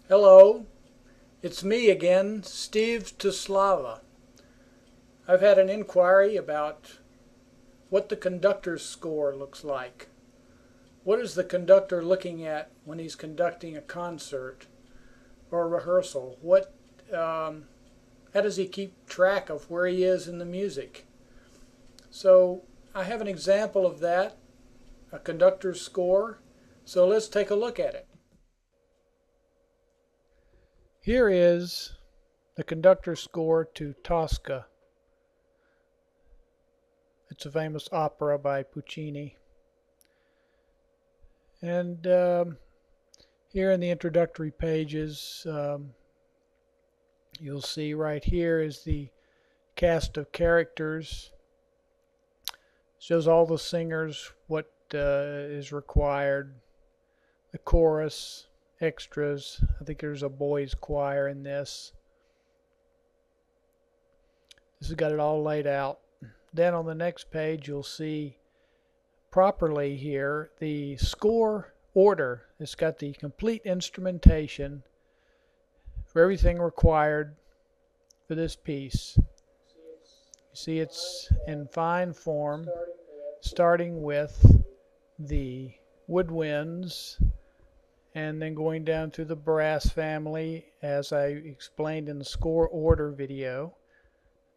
Hello, it's me again, Steve Toslava. I've had an inquiry about what the conductor's score looks like. What is the conductor looking at when he's conducting a concert or a rehearsal? How does he keep track of where he is in the music? So I have an example of that, a conductor's score. So let's take a look at it. Here is the conductor's score to Tosca. It's a famous opera by Puccini. And here in the introductory pages, you'll see right here is the cast of characters. Shows all the singers, what is required, the chorus, extras. I think there's a boys' choir in this. This has got it all laid out. Then on the next page you'll see properly here the score order. It's got the complete instrumentation for everything required for this piece. You see it's in fine form, starting with the woodwinds and then going down through the brass family as I explained in the score order video,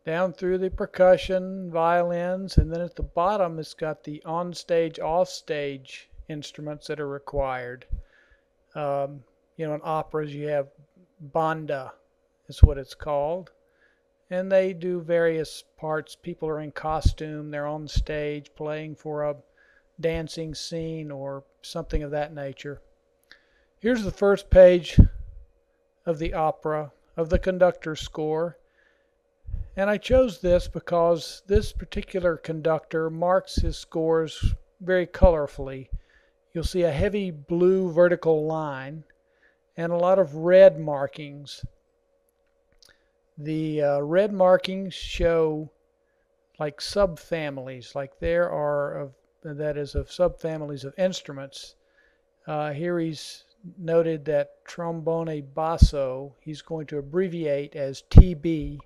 down through the percussion, violins, and then at the bottom it's got the on-stage, off-stage instruments that are required. In operas you have banda, is what it's called, and they do various parts. People are in costume, they're on stage playing for a dancing scene or something of that nature. Here's the first page of the opera, of the conductor's score. And I chose this because this particular conductor marks his scores very colorfully. You'll see a heavy blue vertical line and a lot of red markings. The red markings show like subfamilies, like there are that is of subfamilies of instruments. Here he's noted that trombone basso he's going to abbreviate as TB.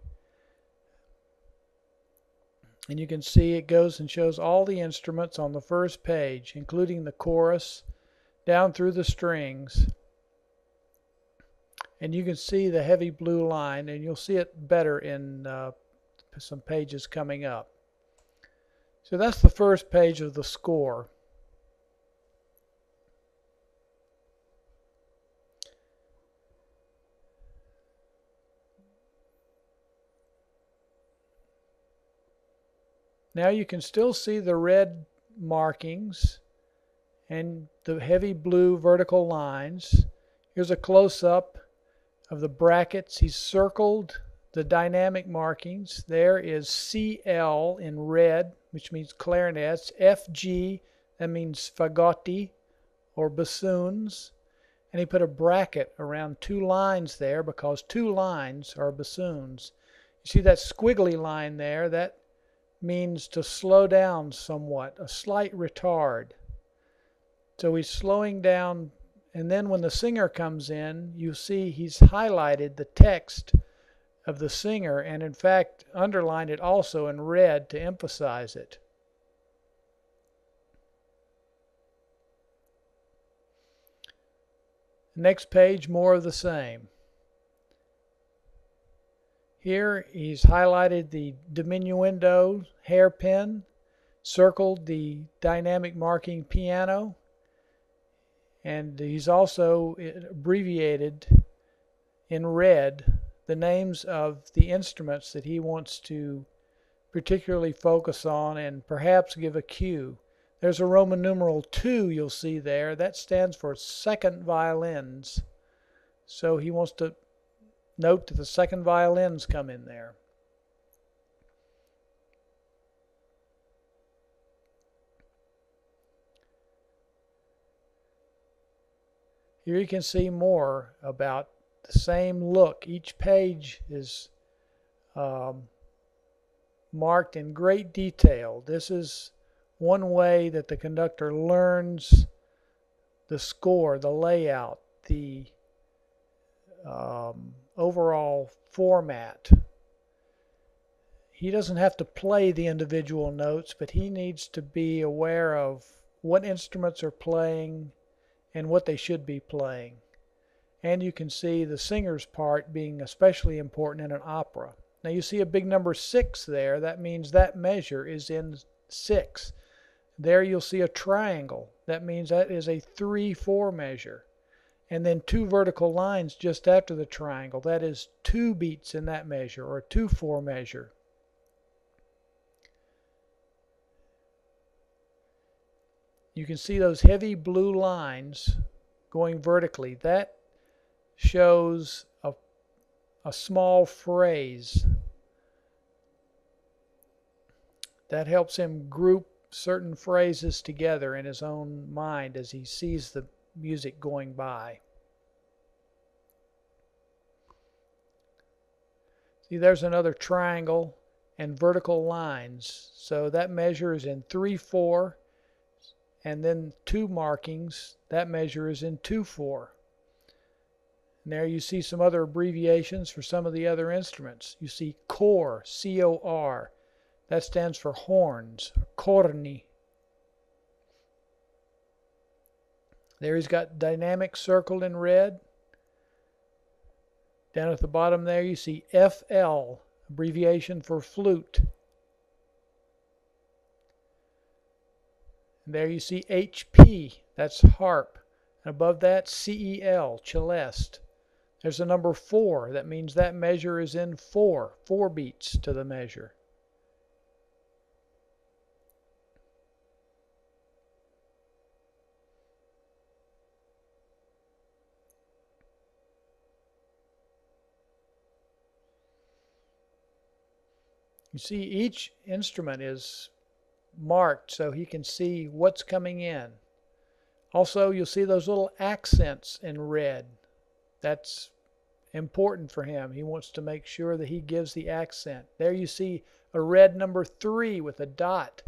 And you can see it goes and shows all the instruments on the first page, including the chorus, down through the strings. And you can see the heavy blue line, and you'll see it better in some pages coming up. So that's the first page of the score. Now you can still see the red markings and the heavy blue vertical lines. Here's a close-up of the brackets. He's circled the dynamic markings. There is CL in red, which means clarinets. FG, that means fagotti or bassoons. And he put a bracket around two lines there because two lines are bassoons. You see that squiggly line there? That means to slow down somewhat, a slight retard. So he's slowing down, and then when the singer comes in, you see he's highlighted the text of the singer and in fact underlined it also in red to emphasize it. Next page, more of the same. Here he's highlighted the diminuendo hairpin, circled the dynamic marking piano, and he's also abbreviated in red the names of the instruments that he wants to particularly focus on and perhaps give a cue. There's a Roman numeral 2 you'll see there. That stands for second violins. So he wants to note that the second violins come in there. Here you can see more about the same look. Each page is marked in great detail. This is one way that the conductor learns the score, the layout, the overall format. He doesn't have to play the individual notes, but he needs to be aware of what instruments are playing and what they should be playing. And you can see the singer's part being especially important in an opera. Now you see a big number 6 there. That means that measure is in 6. There you'll see a triangle. That means that is a 3/4 measure. And then 2 vertical lines just after the triangle. That is 2 beats in that measure, or a 2/4 measure. You can see those heavy blue lines going vertically. That shows a small phrase. That helps him group certain phrases together in his own mind as he sees the music going by. See, there's another triangle and vertical lines. So that measure is in 3/4, and then 2 markings. That measure is in 2/4. And there you see some other abbreviations for some of the other instruments. You see cor, C-O-R. That stands for horns, corni. There he's got dynamic circled in red. Down at the bottom there you see FL, abbreviation for flute. And there you see HP, that's harp. And above that CEL, celeste. There's a number 4. That means that measure is in 4 beats to the measure. You see, each instrument is marked so he can see what's coming in. Also, you'll see those little accents in red. That's important for him. He wants to make sure that he gives the accent. There you see a red number 3 with a dot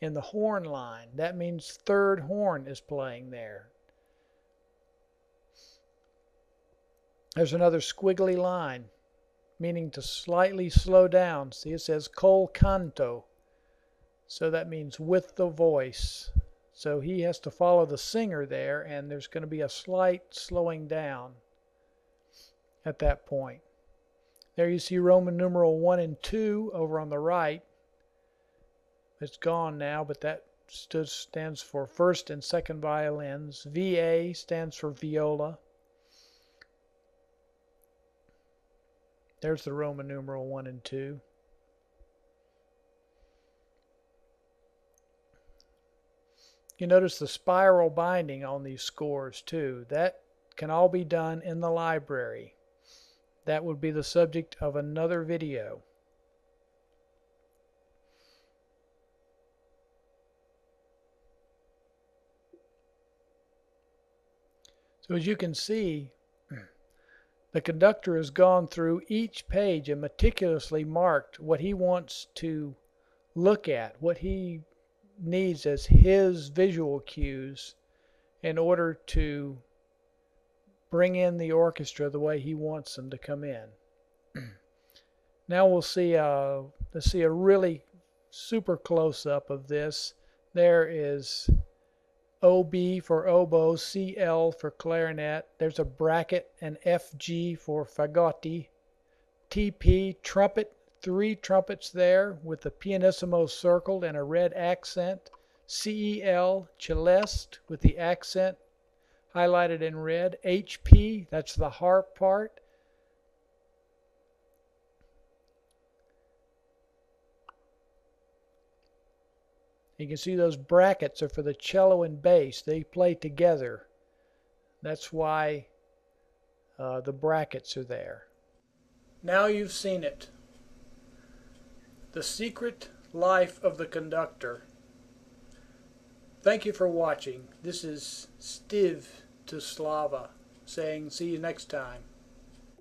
in the horn line. That means 3rd horn is playing there. There's another squiggly line, meaning to slightly slow down. See, it says col canto. So that means with the voice. So he has to follow the singer there, and there's going to be a slight slowing down at that point. There you see Roman numeral 1 and 2 over on the right. It's gone now, but that stands for first and second violins. VA stands for viola. There's the Roman numeral 1 and 2. You notice the spiral binding on these scores too. That can all be done in the library. That would be the subject of another video. So as you can see, the conductor has gone through each page and meticulously marked what he wants to look at, what he needs as his visual cues in order to bring in the orchestra the way he wants them to come in. Now we'll see let's see a really super close-up of this. There is OB for oboe, CL for clarinet. There's a bracket and FG for fagotti. TP, trumpet, 3 trumpets there with the pianissimo circled and a red accent. CEL, celeste with the accent highlighted in red. HP, that's the harp part. You can see those brackets are for the cello and bass. They play together. That's why the brackets are there. Now you've seen it. The Secret Life of the Conductor. Thank you for watching. This is Stiv to Slava saying see you next time.